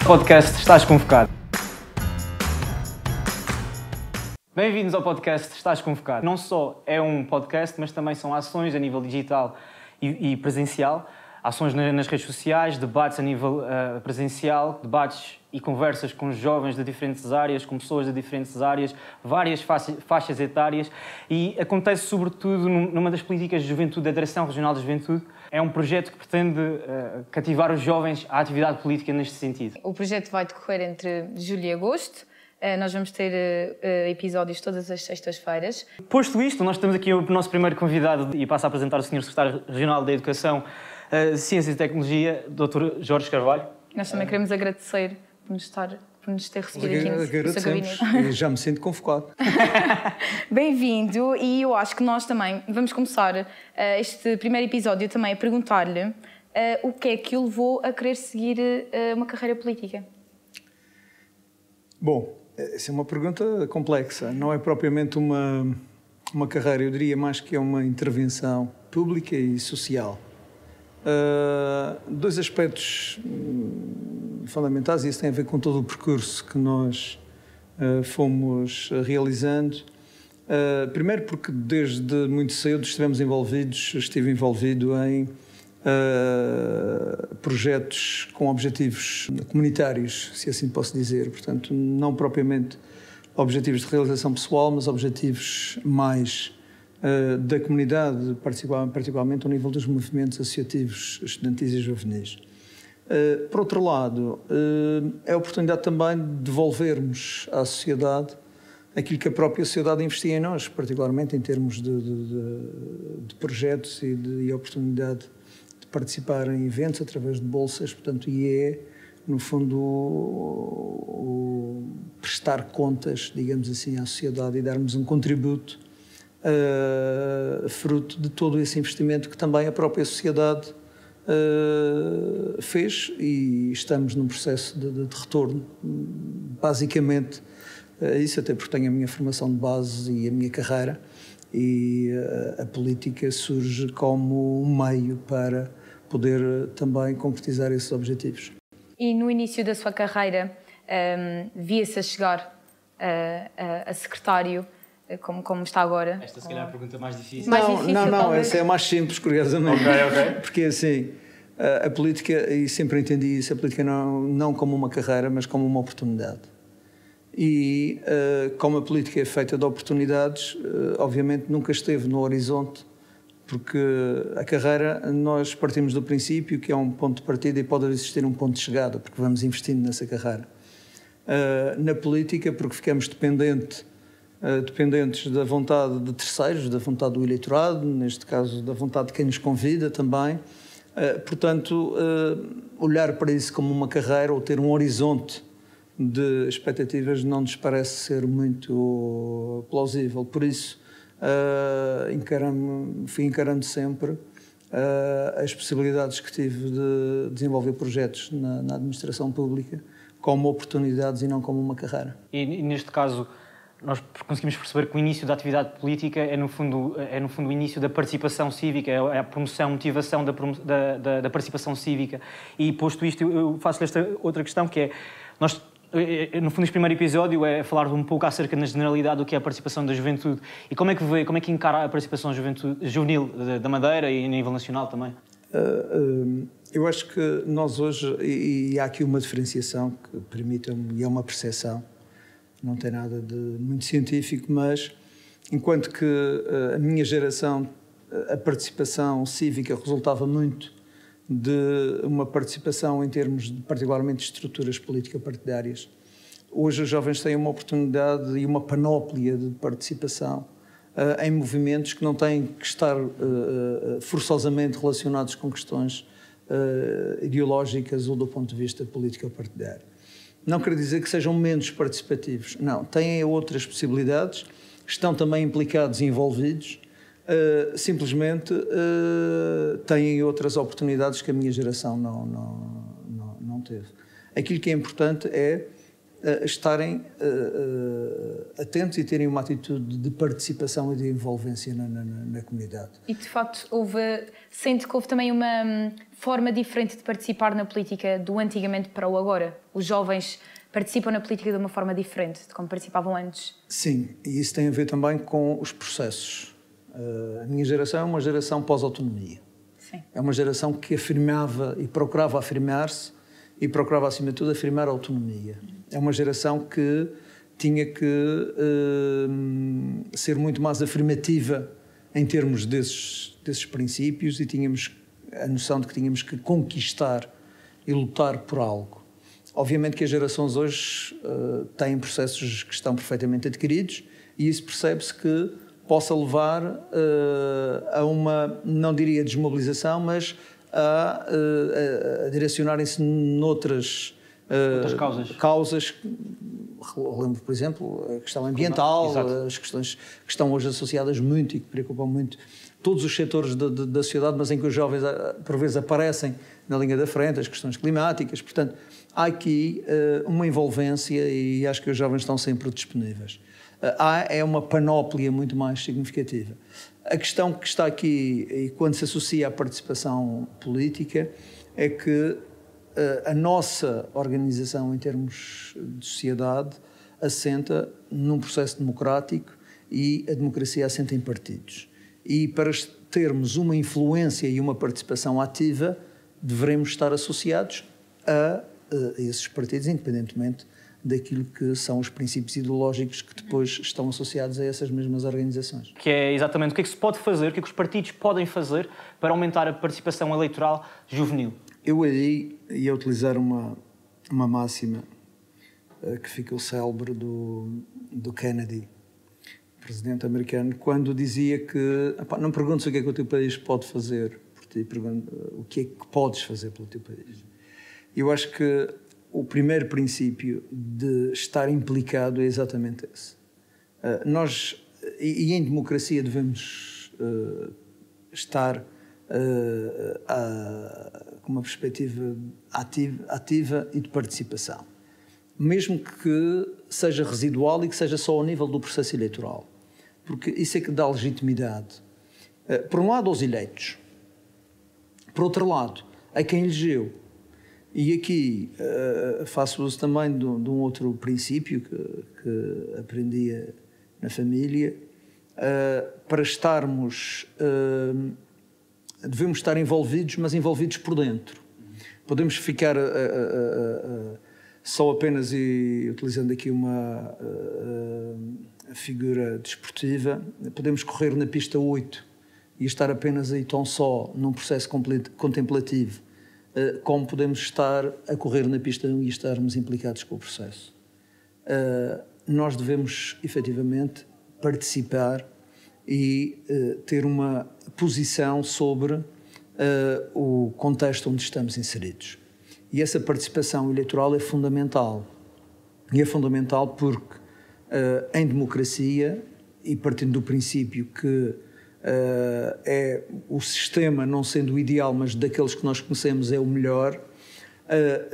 Podcast Estás Convocado. Bem-vindos ao podcast Estás Convocado. Não só é um podcast, mas também são ações a nível digital e presencial, ações nas redes sociais, debates a nível presencial, debates e conversas com jovens de diferentes áreas, com pessoas de diferentes áreas, várias faixas etárias, e acontece sobretudo numa das políticas de juventude da Direção Regional de Juventude. É um projeto que pretende cativar os jovens à atividade política neste sentido. O projeto vai decorrer entre julho e agosto. Nós vamos ter episódios todas as sextas-feiras. Posto isto, nós temos aqui o nosso primeiro convidado e passo a apresentar o Sr. Secretário Regional da Educação, Ciência e Tecnologia, Dr. Jorge Carvalho. Nós também queremos agradecer por nos ter recebido aqui no seu gabinete. Já me sinto convocado. Bem-vindo, e eu acho que nós também vamos começar este primeiro episódio também a perguntar-lhe o que é que o levou a querer seguir uma carreira política. Bom, essa é uma pergunta complexa. Não é propriamente uma carreira, eu diria mais que é uma intervenção pública e social. Dois aspectos fundamentais, e isso tem a ver com todo o percurso que nós fomos realizando. Primeiro porque desde muito cedo estive envolvido em projetos com objetivos comunitários, se assim posso dizer, portanto não propriamente objetivos de realização pessoal, mas objetivos mais da comunidade, particularmente ao nível dos movimentos associativos estudantis e juvenis. Por outro lado, é a oportunidade também de devolvermos à sociedade aquilo que a própria sociedade investia em nós, particularmente em termos de projetos e oportunidade de participar em eventos através de bolsas, portanto, e é, no fundo, o prestar contas, digamos assim, à sociedade e darmos um contributo fruto de todo esse investimento que também a própria sociedade fez, e estamos num processo de retorno, basicamente isso, até porque tenho a minha formação de base e a minha carreira, e a política surge como um meio para poder também concretizar esses objetivos. E no início da sua carreira via-se a chegar a secretário, como está agora? Esta se calhar é a pergunta mais difícil. Não, essa é a mais simples, curiosamente. Ok. Porque assim, a política, e sempre entendi isso, a política não como uma carreira, mas como uma oportunidade. E como a política é feita de oportunidades, obviamente nunca esteve no horizonte, porque a carreira, nós partimos do princípio que é um ponto de partida e pode existir um ponto de chegada, porque vamos investindo nessa carreira. Na política, porque ficamos dependentes da vontade de terceiros, da vontade do eleitorado, neste caso da vontade de quem nos convida também. Portanto, olhar para isso como uma carreira ou ter um horizonte de expectativas não nos parece ser muito plausível. Por isso, fui encarando sempre as possibilidades que tive de desenvolver projetos na administração pública como oportunidades e não como uma carreira. E neste caso, nós conseguimos perceber que o início da atividade política é no fundo o início da participação cívica, é a promoção, motivação da participação cívica. E posto isto, eu faço esta outra questão, que é, no fundo, este primeiro episódio é falar um pouco acerca na generalidade do que é a participação da juventude. E como é que encara a participação juvenil da Madeira e a nível nacional também? Eu acho que nós hoje, e há aqui uma diferenciação que permita-me, e é uma percepção, não tem nada de muito científico, mas enquanto que a minha geração, a participação cívica resultava muito de uma participação em termos de, particularmente, de estruturas político-partidárias. Hoje os jovens têm uma oportunidade e uma panóplia de participação em movimentos que não têm que estar forçosamente relacionados com questões ideológicas ou do ponto de vista político-partidário. Não quer dizer que sejam menos participativos, não. Têm outras possibilidades, estão também implicados e envolvidos, simplesmente têm outras oportunidades que a minha geração não teve. Aquilo que é importante é estarem atentos e terem uma atitude de participação e de envolvência na comunidade. E, de facto, sente que houve também uma forma diferente de participar na política do antigamente para o agora? Os jovens participam na política de uma forma diferente de como participavam antes? Sim, e isso tem a ver também com os processos. A minha geração é uma geração pós-autonomia. Sim. É uma geração que afirmava e procurava afirmar-se e procurava, acima de tudo, afirmar a autonomia. É uma geração que tinha que ser muito mais afirmativa em termos desses princípios e tínhamos a noção de que tínhamos que conquistar e lutar por algo. Obviamente que as gerações hoje têm processos que estão perfeitamente adquiridos e isso percebe-se que possa levar a uma, não diria desmobilização, mas a direcionarem-se noutras causas. Lembro, por exemplo, a questão ambiental, as questões que estão hoje associadas muito e que preocupam muito todos os setores da sociedade, mas em que os jovens, por vezes, aparecem na linha da frente, as questões climáticas. Portanto, há aqui uma envolvência e acho que os jovens estão sempre disponíveis. É uma panóplia muito mais significativa. A questão que está aqui, e quando se associa à participação política, é que a nossa organização em termos de sociedade assenta num processo democrático e a democracia assenta em partidos. E para termos uma influência e uma participação ativa, devemos estar associados a esses partidos, independentemente daquilo que são os princípios ideológicos que depois estão associados a essas mesmas organizações. Que é exatamente o que é que se pode fazer, o que é que os partidos podem fazer para aumentar a participação eleitoral juvenil? Eu aí ia utilizar uma máxima que ficou célebre do Kennedy, presidente americano, quando dizia que não perguntes o que é que o teu país pode fazer por ti, pergunta o que é que podes fazer pelo teu país. Eu acho que o primeiro princípio de estar implicado é exatamente esse. Nós, e em democracia, devemos estar com uma perspectiva ativa e de participação. Mesmo que seja residual e que seja só ao nível do processo eleitoral. Porque isso é que dá legitimidade, por um lado, aos eleitos, por outro lado, a quem elegeu. E aqui faço uso também de um outro princípio que aprendi na família. Para estarmos, devemos estar envolvidos, mas envolvidos por dentro. Podemos ficar só apenas, e utilizando aqui uma figura desportiva, podemos correr na pista 8 e estar apenas aí tão só num processo contemplativo, como podemos estar a correr na pista 1 e estarmos implicados com o processo. Nós devemos, efetivamente, participar e ter uma posição sobre o contexto onde estamos inseridos. E essa participação eleitoral é fundamental. E é fundamental porque, em democracia, e partindo do princípio que é o sistema, não sendo o ideal, mas daqueles que nós conhecemos é o melhor,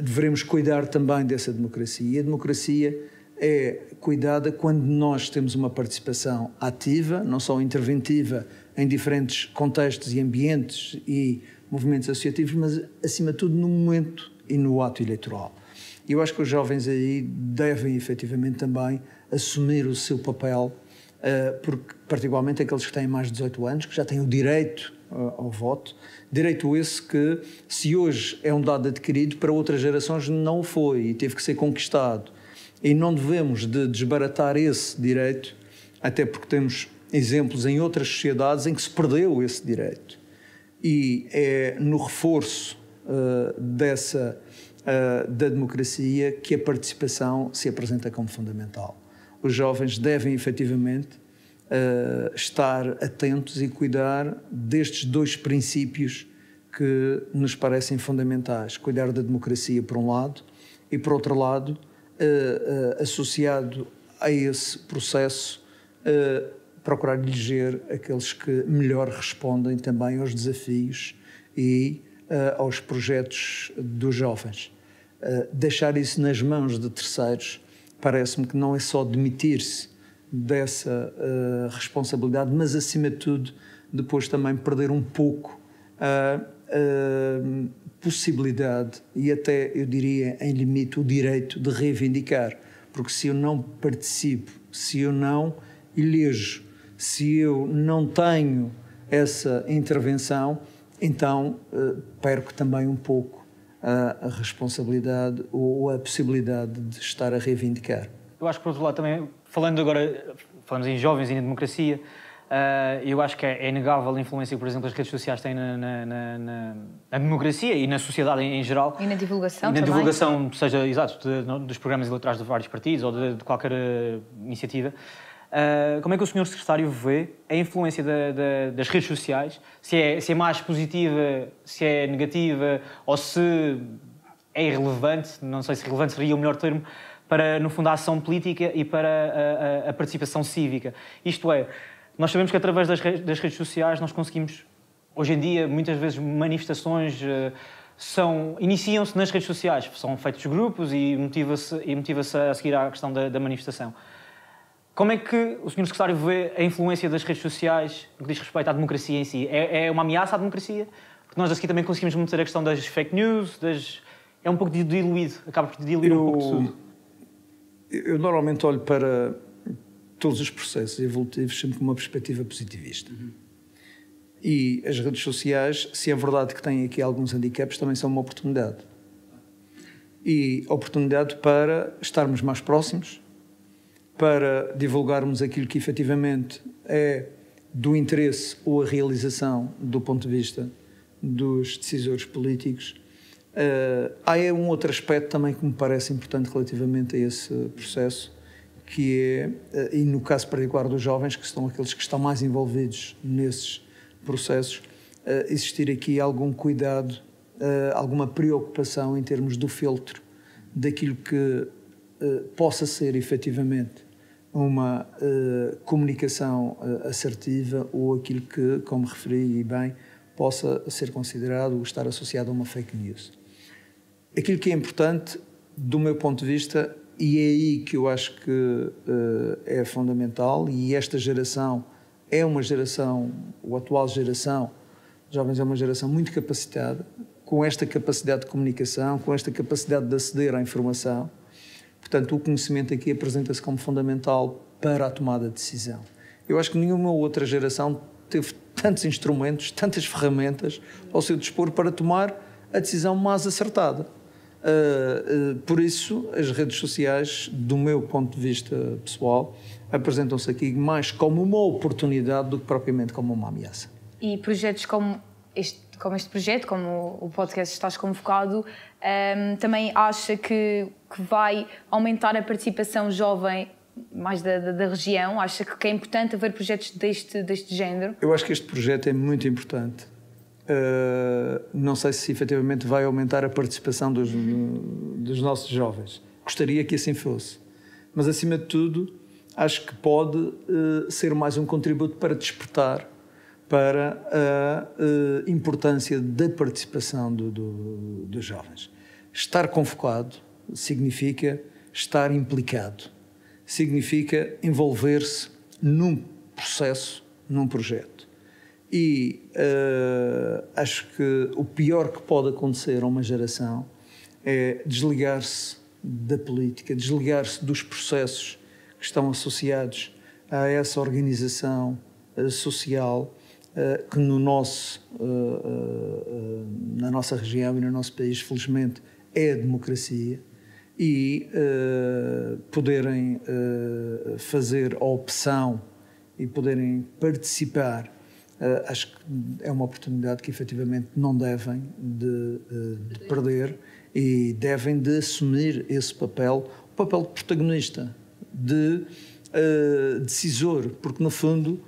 devemos cuidar também dessa democracia. E a democracia é cuidada quando nós temos uma participação ativa, não só interventiva, em diferentes contextos e ambientes e movimentos associativos, mas, acima de tudo, no momento e no ato eleitoral. E eu acho que os jovens aí devem, efetivamente, também assumir o seu papel, porque, particularmente, aqueles que têm mais de 18 anos, que já têm o direito ao voto, direito esse que, se hoje é um dado adquirido, para outras gerações não o foi e teve que ser conquistado. E não devemos de desbaratar esse direito, até porque temos exemplos em outras sociedades em que se perdeu esse direito. E é no reforço da democracia que a participação se apresenta como fundamental. Os jovens devem, efetivamente, estar atentos e cuidar destes dois princípios que nos parecem fundamentais. Cuidar da democracia, por um lado, e, por outro lado, associado a esse processo, procurar eleger aqueles que melhor respondem também aos desafios e aos projetos dos jovens. Deixar isso nas mãos de terceiros parece-me que não é só demitir-se dessa responsabilidade, mas, acima de tudo, depois também perder um pouco a possibilidade e até, eu diria, em limite, o direito de reivindicar. Porque se eu não participo, se eu não elejo, se eu não tenho essa intervenção, então perco também um pouco a responsabilidade ou a possibilidade de estar a reivindicar. Eu acho que, por outro lado, também, falamos em jovens e na democracia, eu acho que é inegável a influência que, por exemplo, as redes sociais têm na democracia e na sociedade em geral. E na divulgação também. E na também. divulgação, seja, exato, dos programas eleitorais de vários partidos ou de qualquer iniciativa. Como é que o Sr. Secretário vê a influência das redes sociais? Se é mais positiva, se é negativa, ou se é irrelevante, não sei se relevante seria o melhor termo, para, no fundo, a ação política e para a participação cívica. Isto é, nós sabemos que através das redes sociais nós conseguimos, hoje em dia, muitas vezes manifestações iniciam-se nas redes sociais, são feitos grupos e motiva-se a seguir à questão da manifestação. Como é que o Sr. Secretário vê a influência das redes sociais no que diz respeito à democracia em si? É uma ameaça à democracia? Porque nós aqui também conseguimos meter a questão das fake news, é um pouco diluído, acaba por diluir um pouco de tudo. Eu normalmente olho para todos os processos evolutivos sempre com uma perspectiva positivista. E as redes sociais, se é verdade que têm aqui alguns handicaps, também são uma oportunidade. E oportunidade para estarmos mais próximos, para divulgarmos aquilo que efetivamente é do interesse ou a realização do ponto de vista dos decisores políticos. Há um outro aspecto também que me parece importante relativamente a esse processo, que é, e no caso particular dos jovens, que são aqueles que estão mais envolvidos nesses processos, existir aqui algum cuidado, alguma preocupação em termos do filtro daquilo que possa ser efetivamente uma comunicação assertiva ou aquilo que, como referi bem, possa ser considerado ou estar associado a uma fake news. Aquilo que é importante, do meu ponto de vista, e é aí que eu acho que é fundamental, e esta geração é uma geração, a atual geração de jovens é uma geração muito capacitada, com esta capacidade de comunicação, com esta capacidade de aceder à informação. Portanto, o conhecimento aqui apresenta-se como fundamental para a tomada de decisão. Eu acho que nenhuma outra geração teve tantos instrumentos, tantas ferramentas ao seu dispor para tomar a decisão mais acertada. Por isso, as redes sociais, do meu ponto de vista pessoal, apresentam-se aqui mais como uma oportunidade do que propriamente como uma ameaça. E projetos como este projeto, como o podcast Estás Convocado, também acha que vai aumentar a participação jovem mais da região? Acha que é importante haver projetos deste género? Eu acho que este projeto é muito importante. Não sei se efetivamente vai aumentar a participação dos nossos jovens. Gostaria que assim fosse. Mas, acima de tudo, acho que pode ser mais um contributo para despertar para a importância da participação dos jovens. Estar convocado significa estar implicado, significa envolver-se num processo, num projeto. E acho que o pior que pode acontecer a uma geração é desligar-se da política, desligar-se dos processos que estão associados a essa organização social que na nossa região e no nosso país, felizmente, é a democracia, e poderem fazer a opção e poderem participar, acho que é uma oportunidade que efetivamente não devem de perder e devem de assumir esse papel, o papel de protagonista, de decisor, porque no fundo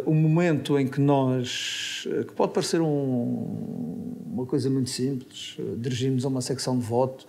o momento em que que pode parecer uma coisa muito simples, dirigimos a uma secção de voto,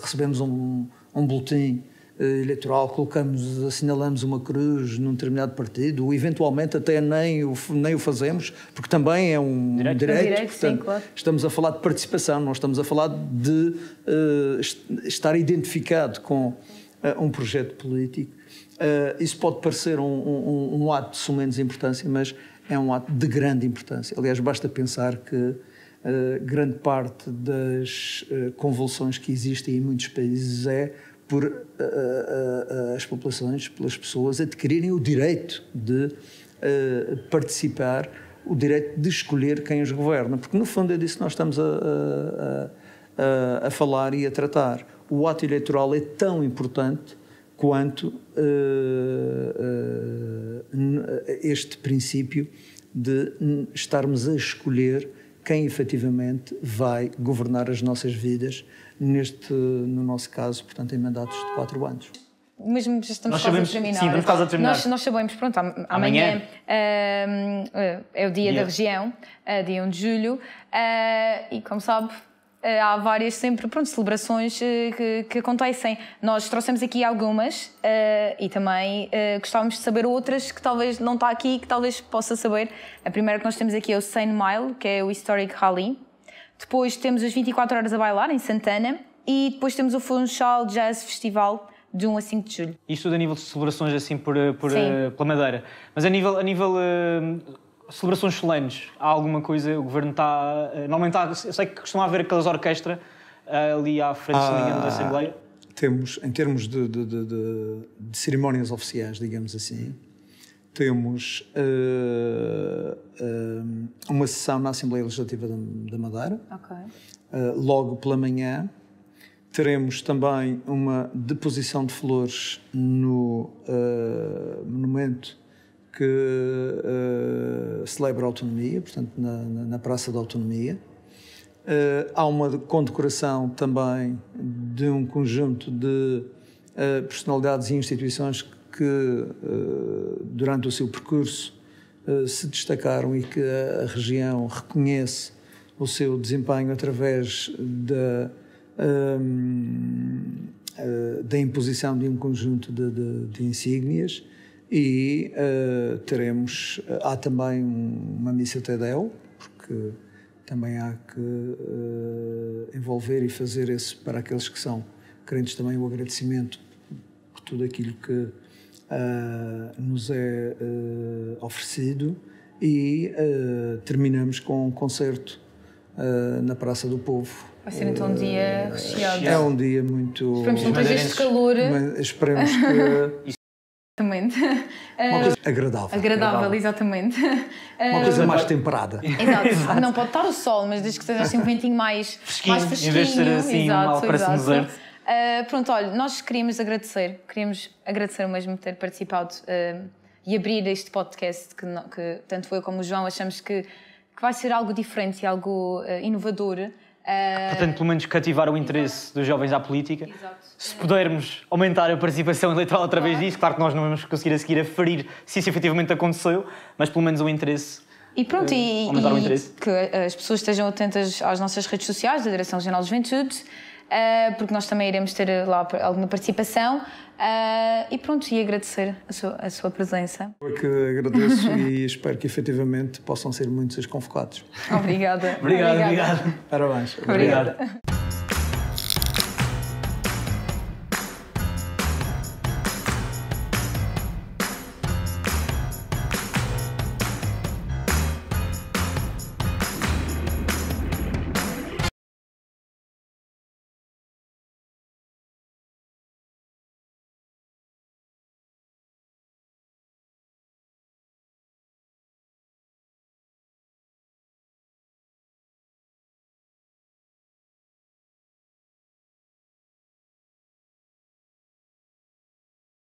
recebemos um boletim eleitoral, assinalamos uma cruz num determinado partido, ou eventualmente até nem o fazemos, porque também é um direito. Portanto, sim, claro. Estamos a falar de participação, não estamos a falar de estar identificado com um projeto político. Isso pode parecer um ato de sumenos importância, mas é um ato de grande importância. Aliás, basta pensar que grande parte das convulsões que existem em muitos países é por as populações, pelas pessoas adquirirem o direito de participar, o direito de escolher quem os governa, porque no fundo é disso que nós estamos a falar e a tratar. O ato eleitoral é tão importante quanto este princípio de estarmos a escolher quem efetivamente vai governar as nossas vidas, no nosso caso, portanto, em mandatos de 4 anos. Mesmo já estamos quase a terminar. Sim, estamos quase a terminar. Nós sabemos, pronto, amanhã é o dia da região, dia 1 de julho, e como sabe, há várias sempre, celebrações que acontecem. Nós trouxemos aqui algumas e também gostávamos de saber outras que talvez não está aqui, que talvez possa saber. A primeira que nós temos aqui é o 100 Mile, que é o Historic Rally. Depois temos as 24 horas a bailar em Santana e depois temos o Funchal Jazz Festival de 1 a 5 de julho. Isto tudo a nível de celebrações assim pela Madeira. Mas a nível celebrações solenes, há alguma coisa, o Governo está... Normalmente eu sei que costuma haver aquelas orquestra ali à frente, se não me engano, da Assembleia. Temos, em termos de cerimónias oficiais, digamos assim, temos uma sessão na Assembleia Legislativa da Madeira, logo pela manhã. Teremos também uma deposição de flores no monumento que celebra a autonomia, portanto, na Praça da Autonomia. Há uma condecoração também de um conjunto de personalidades e instituições que, durante o seu percurso, se destacaram e que a região reconhece o seu desempenho através da imposição de um conjunto de insígnias. E há também uma missa Tedeu, porque também há que envolver e fazer para aqueles que são crentes também o agradecimento por tudo aquilo que nos é oferecido, e terminamos com um concerto na Praça do Povo. Vai ser então um dia recheado. É um dia muito... Esperemos que não esteja este calor. Esperemos que... Exatamente. Uma coisa agradável. Agradável, exatamente. Uma coisa mais temperada. Exato. Não pode estar o sol, mas desde que seja assim um ventinho mais fresquinho. Em vez de ser assim, mal parece um deserto. Pronto, olha, nós queríamos agradecer mesmo ter participado e abrir este podcast que tanto eu como o João achamos que vai ser algo diferente e algo inovador. Portanto, pelo menos cativar o interesse dos jovens à política. Exato. Se pudermos aumentar a participação eleitoral através disso, claro que nós não vamos conseguir a seguir aferir se isso efetivamente aconteceu, mas pelo menos o interesse. E pronto, aumentar o interesse. Que as pessoas estejam atentas às nossas redes sociais da Direção Regional de Juventude, porque nós também iremos ter lá alguma participação. E pronto, e agradecer a sua presença. Eu que agradeço e espero que efetivamente possam ser muitos os convocados. Obrigada. Obrigado. Parabéns. Obrigado.